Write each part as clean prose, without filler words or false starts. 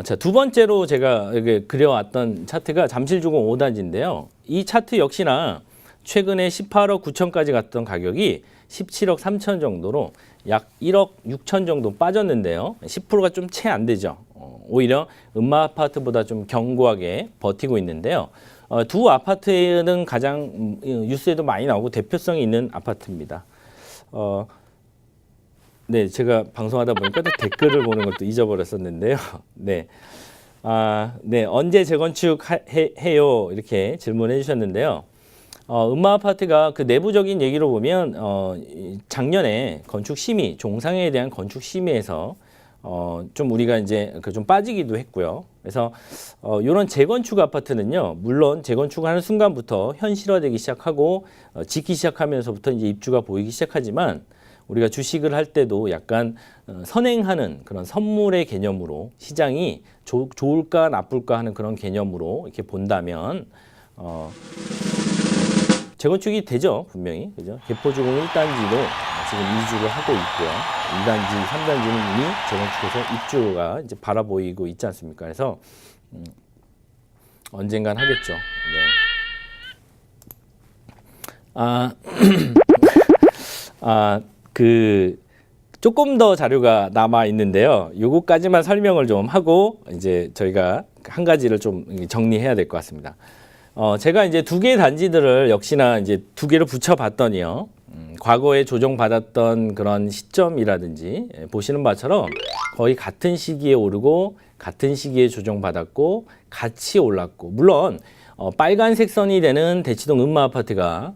자, 두 번째로 제가 이렇게 그려왔던 차트가 잠실주공 5단지인데요. 이 차트 역시나 최근에 18억 9천까지 갔던 가격이 17억 3천 정도로 약 1억 6천 정도 빠졌는데요. 10%가 좀 채 안 되죠. 오히려 음마아파트보다 좀 견고하게 버티고 있는데요. 두 아파트는 가장 뉴스에도 많이 나오고 대표성이 있는 아파트입니다. 네, 제가 방송하다 보니까 또 댓글을 보는 것도 잊어버렸었는데요. 네. 네, 언제 재건축해요? 이렇게 질문해 주셨는데요. 음마아파트가 그 내부적인 얘기로 보면 작년에 건축심의, 종상에 대한 건축심의에서 좀 우리가 이제 좀 빠지기도 했고요. 그래서 이런 재건축 아파트는요, 물론 재건축하는 순간부터 현실화되기 시작하고 짓기 시작하면서부터 이제 입주가 보이기 시작하지만 우리가 주식을 할 때도 약간 선행하는 그런 선물의 개념으로 시장이 좋을까 나쁠까 하는 그런 개념으로 이렇게 본다면 재건축이 되죠, 분명히. 그죠? 개포주공 1단지도 지금 이주를 하고 있고요. 2단지, 3단지는 이미 재건축해서 입주가 이제 바라보이고 있지 않습니까? 그래서 언젠간 하겠죠. 네. 조금 더 자료가 남아 있는데요. 요거까지만 설명을 좀 하고 이제 저희가 한 가지를 좀 정리해야 될 것 같습니다. 제가 이제 두 개의 단지들을 역시나 이제 두 개를 붙여봤더니요. 과거에 조정받았던 그런 시점이라든지 보시는 바처럼 거의 같은 시기에 오르고 같은 시기에 조정받았고 같이 올랐고, 물론 빨간색 선이 되는 대치동 음마아파트가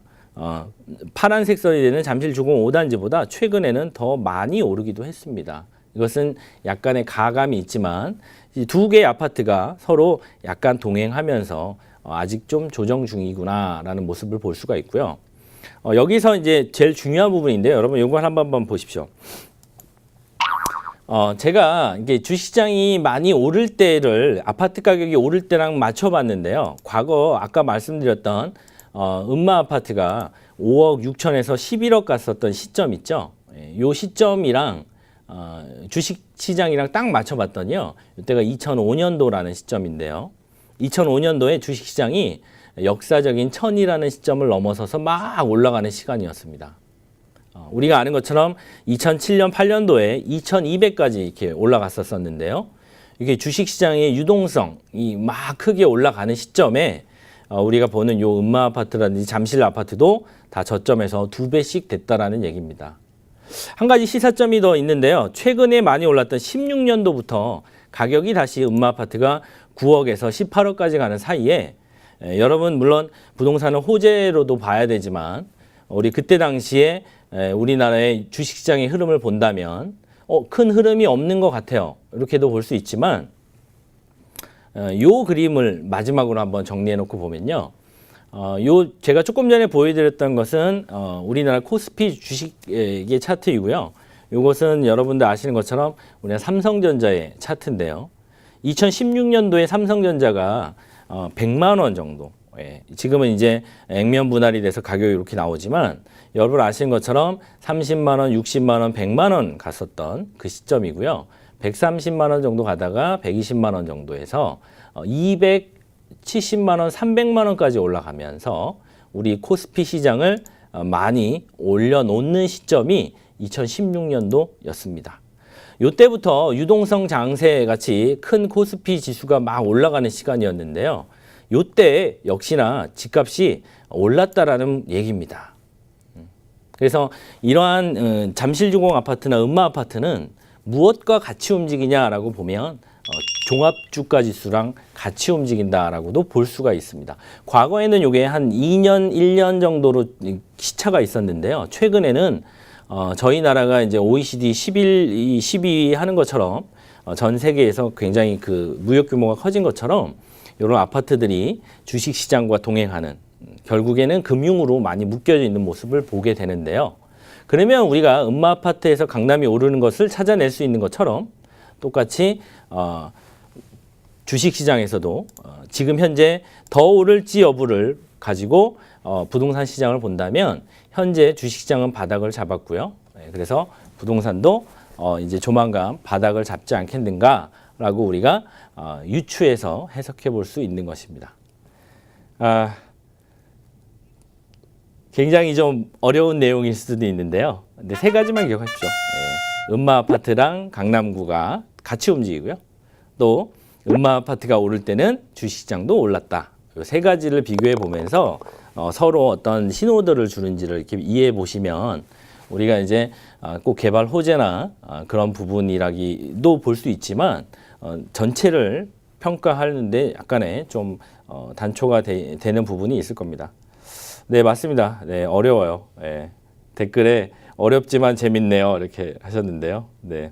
파란색 선이 되는 잠실주공 5단지보다 최근에는 더 많이 오르기도 했습니다. 이것은 약간의 가감이 있지만 이 두 개의 아파트가 서로 약간 동행하면서 아직 좀 조정 중이구나라는 모습을 볼 수가 있고요. 여기서 이제 제일 중요한 부분인데요. 여러분 이걸 한번 보십시오. 제가 이게 주시장이 많이 오를 때를 아파트 가격이 오를 때랑 맞춰봤는데요. 과거 아까 말씀드렸던 음마아파트가 5억 6천에서 11억 갔었던 시점 있죠. 이 시점이랑 주식시장이랑 딱 맞춰봤더니요. 이때가 2005년도라는 시점인데요. 2005년도에 주식시장이 역사적인 1000이라는 시점을 넘어서서 막 올라가는 시간이었습니다. 우리가 아는 것처럼 2007년, 8년도에 2200까지 이렇게 올라갔었는데요. 이게 주식시장의 유동성이 막 크게 올라가는 시점에 우리가 보는 요 음마아파트라든지 잠실 아파트도 다 저점에서 2배씩 됐다라는 얘기입니다. 한 가지 시사점이 더 있는데요. 최근에 많이 올랐던 16년도부터 가격이 다시 음마아파트가 9억에서 18억까지 가는 사이에 여러분 물론 부동산을 호재로도 봐야 되지만 우리 그때 당시에 우리나라의 주식시장의 흐름을 본다면 큰 흐름이 없는 것 같아요. 이렇게도 볼 수 있지만 요 그림을 마지막으로 한번 정리해 놓고 보면요. 제가 조금 전에 보여드렸던 것은 우리나라 코스피 주식의 차트이고요. 이것은 여러분들 아시는 것처럼 우리나라 삼성전자의 차트인데요. 2016년도에 삼성전자가 100만 원 정도, 지금은 이제 액면 분할이 돼서 가격이 이렇게 나오지만 여러분 아시는 것처럼 30만 원, 60만 원, 100만 원 갔었던 그 시점이고요. 130만 원 정도 가다가 120만 원 정도에서 270만 원, 300만 원까지 올라가면서 우리 코스피 시장을 많이 올려놓는 시점이 2016년도였습니다. 이때부터 유동성 장세 같이 큰 코스피 지수가 막 올라가는 시간이었는데요. 이때 역시나 집값이 올랐다라는 얘기입니다. 그래서 이러한 잠실주공 아파트나 음마아파트는 무엇과 같이 움직이냐라고 보면 종합주가 지수랑 같이 움직인다라고도 볼 수가 있습니다. 과거에는 이게 한 2년, 1년 정도로 시차가 있었는데요. 최근에는 저희 나라가 이제 OECD 12위 하는 것처럼 전 세계에서 굉장히 그 무역 규모가 커진 것처럼 이런 아파트들이 주식시장과 동행하는, 결국에는 금융으로 많이 묶여져 있는 모습을 보게 되는데요. 그러면 우리가 음마아파트에서 강남이 오르는 것을 찾아낼 수 있는 것처럼 똑같이 주식시장에서도 지금 현재 더 오를지 여부를 가지고 부동산 시장을 본다면 현재 주식시장은 바닥을 잡았고요. 그래서 부동산도 이제 조만간 바닥을 잡지 않겠는가라고 라고 우리가 유추해서 해석해 볼 수 있는 것입니다. 굉장히 좀 어려운 내용일 수도 있는데요. 근데 세 가지만 기억하십시오. 음마 아파트랑 강남구가 같이 움직이고요. 또 음마 아파트가 오를 때는 주식시장도 올랐다. 이 세 가지를 비교해 보면서 서로 어떤 신호들을 주는지를 이렇게 이해해 보시면 우리가 이제 꼭 개발 호재나 그런 부분이라기도 볼 수 있지만 전체를 평가하는데 약간의 좀 단초가 되는 부분이 있을 겁니다. 네, 맞습니다. 네, 어려워요. 네, 댓글에 어렵지만 재밌네요. 이렇게 하셨는데요. 네.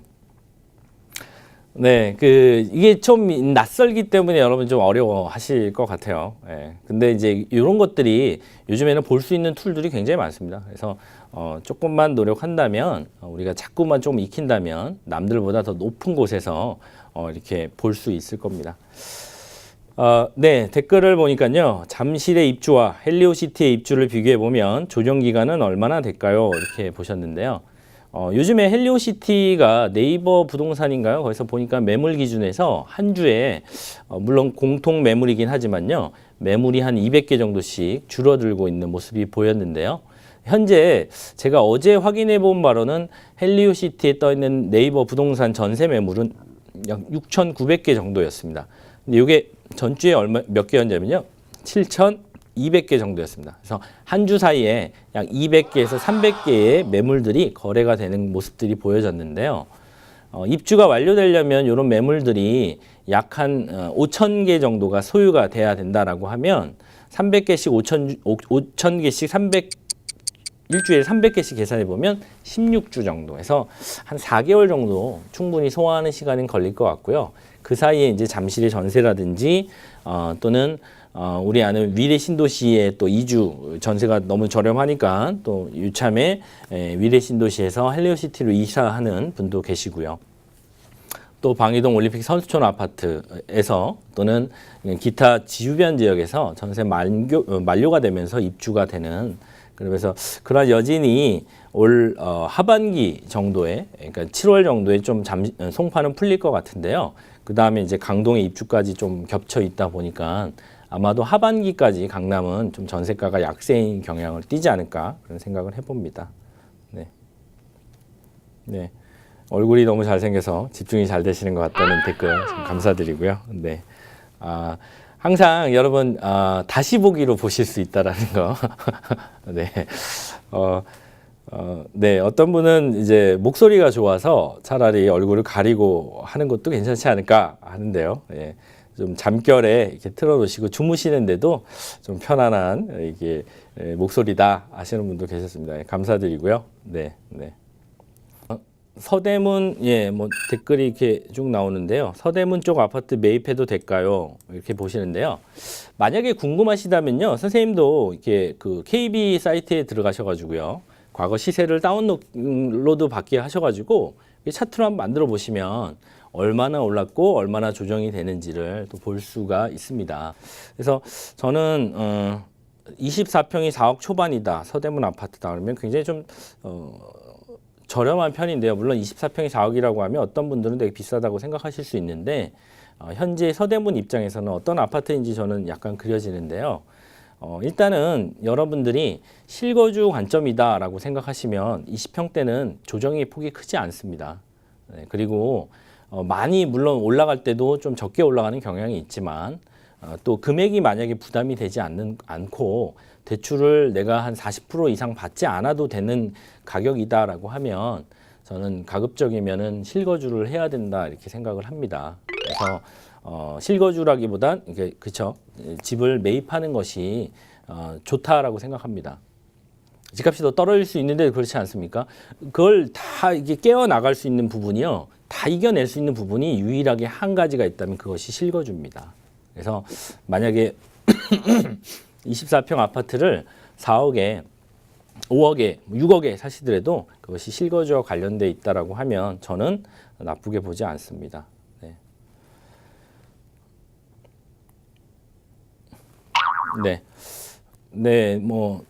네, 이게 좀 낯설기 때문에 여러분 좀 어려워 하실 것 같아요. 예. 근데 이제 이런 것들이 요즘에는 볼 수 있는 툴들이 굉장히 많습니다. 그래서, 조금만 노력한다면, 우리가 자꾸만 좀 익힌다면, 남들보다 더 높은 곳에서, 이렇게 볼 수 있을 겁니다. 네, 댓글을 보니까요. 잠실의 입주와 헬리오시티의 입주를 비교해 보면 조정 기간은 얼마나 될까요? 이렇게 보셨는데요. 요즘에 헬리오시티가 네이버 부동산인가요? 거기서 보니까 매물 기준에서 한 주에 물론 공통 매물이긴 하지만요. 매물이 한 200개 정도씩 줄어들고 있는 모습이 보였는데요. 현재 제가 어제 확인해 본 바로는 헬리오시티에 떠 있는 네이버 부동산 전세 매물은 약 6,900개 정도였습니다. 근데 이게 전주에 몇 개였냐면요. 7,200개 정도였습니다. 그래서 한 주 사이에 약 200개에서 300개의 매물들이 거래가 되는 모습들이 보여졌는데요. 입주가 완료되려면 이런 매물들이 약 한 5,000개 정도가 소유가 돼야 된다라고 하면 300개씩 5,000개씩 1주일에 300개씩 계산해 보면 16주 정도 해서 한 4개월 정도 충분히 소화하는 시간은 걸릴 것 같고요. 그 사이에 이제 잠실의 전세라든지 또는 우리 아는 위례 신도시의 또 이주 전세가 너무 저렴하니까 또 유참에 위례 신도시에서 헬리오시티로 이사하는 분도 계시고요. 또 방이동 올림픽 선수촌 아파트에서 또는 기타 주변 지역에서 전세 만료가 되면서 입주가 되는 그래서 그런 여진이 올 하반기 정도에 그러니까 7월 정도에 좀 송파는 풀릴 것 같은데요. 그 다음에 이제 강동의 입주까지 좀 겹쳐 있다 보니까 아마도 하반기까지 강남은 좀 전세가가 약세인 경향을 띠지 않을까 그런 생각을 해봅니다. 네. 네. 얼굴이 너무 잘생겨서 집중이 잘 되시는 것 같다는 댓글 참 감사드리고요. 네. 항상 여러분 다시 보기로 보실 수 있다라는 거. 네. 네. 어떤 분은 이제 목소리가 좋아서 차라리 얼굴을 가리고 하는 것도 괜찮지 않을까 하는데요. 예. 좀 잠결에 이렇게 틀어놓으시고 주무시는데도 좀 편안한 이게 목소리다 하시는 분도 계셨습니다. 예, 감사드리고요. 네. 네. 서대문 뭐 댓글이 이렇게 쭉 나오는데요. 서대문 쪽 아파트 매입해도 될까요? 이렇게 보시는데요. 만약에 궁금하시다면요, 선생님도 이렇게 그 KB 사이트에 들어가셔가지고요, 과거 시세를 다운로드 받게 하셔가지고 차트로 한번 만들어 보시면 얼마나 올랐고 얼마나 조정이 되는지를 또 볼 수가 있습니다. 그래서 저는 24평이 4억 초반이다, 서대문 아파트다 그러면 굉장히 좀 저렴한 편인데요. 물론 24평이 4억이라고 하면 어떤 분들은 되게 비싸다고 생각하실 수 있는데 현재 서대문 입장에서는 어떤 아파트인지 저는 약간 그려지는데요. 일단은 여러분들이 실거주 관점이다라고 생각하시면 20평대는 조정의 폭이 크지 않습니다. 네, 그리고 많이 물론 올라갈 때도 좀 적게 올라가는 경향이 있지만 또 금액이 만약에 부담이 되지 않고 대출을 내가 한 40% 이상 받지 않아도 되는 가격이다라고 하면 저는 가급적이면은 실거주를 해야 된다 이렇게 생각을 합니다. 그래서 실거주라기보단 이게 그쵸, 집을 매입하는 것이 좋다라고 생각합니다. 집값이 더 떨어질 수 있는데 그렇지 않습니까? 그걸 다 이게 깨어 나갈 수 있는 부분이요, 다 이겨낼 수 있는 부분이 유일하게 한 가지가 있다면 그것이 실거주입니다. 그래서 만약에 24평 아파트를 4억에 5억에 6억에 사시더라도 그것이 실거주와 관련돼 있다라고 하면 저는 나쁘게 보지 않습니다. 네. 네. 네, 뭐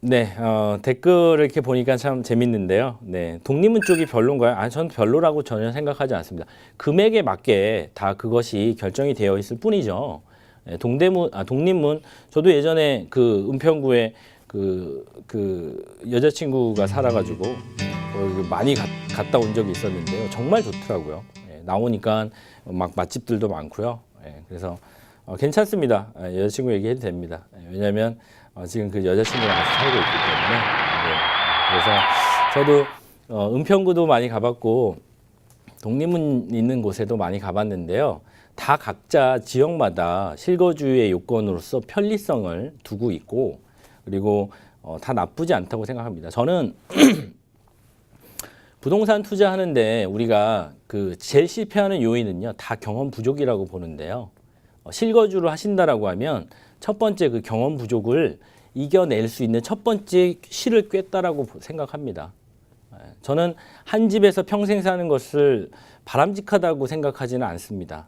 네, 댓글을 이렇게 보니까 참 재밌는데요. 네, 독립문 쪽이 별론가요? 아니, 저는 별로라고 전혀 생각하지 않습니다. 금액에 맞게 다 그것이 결정이 되어 있을 뿐이죠. 네, 독립문, 저도 예전에 그 은평구에 그 여자친구가 살아가지고 많이 갔다 온 적이 있었는데요. 정말 좋더라고요. 예, 나오니까 막 맛집들도 많고요. 예, 그래서 괜찮습니다. 여자친구 얘기해도 됩니다. 왜냐하면 지금 그 여자친구랑 같이 살고 있기 때문에. 네, 그래서 저도 은평구도 많이 가봤고 독립문 있는 곳에도 많이 가봤는데요. 다 각자 지역마다 실거주의 요건으로서 편리성을 두고 있고 그리고 다 나쁘지 않다고 생각합니다. 저는 부동산 투자하는데 우리가 그 제일 실패하는 요인은요, 다 경험 부족이라고 보는데요. 실거주를 하신다라고 하면 첫 번째 그 경험 부족을 이겨낼 수 있는 첫 번째 실을 꿰다라고 생각합니다. 저는 한 집에서 평생 사는 것을 바람직하다고 생각하지는 않습니다.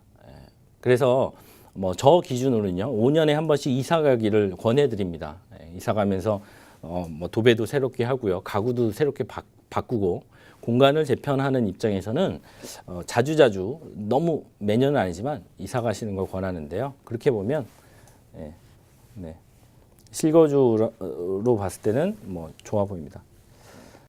그래서 뭐 저 기준으로는요, 5년에 한 번씩 이사 가기를 권해드립니다. 이사 가면서 뭐 도배도 새롭게 하고요, 가구도 새롭게 바꾸고 공간을 재편하는 입장에서는 자주자주 너무 매년은 아니지만 이사 가시는 걸 권하는데요. 그렇게 보면 네, 실거주로 봤을 때는 뭐 좋아 보입니다.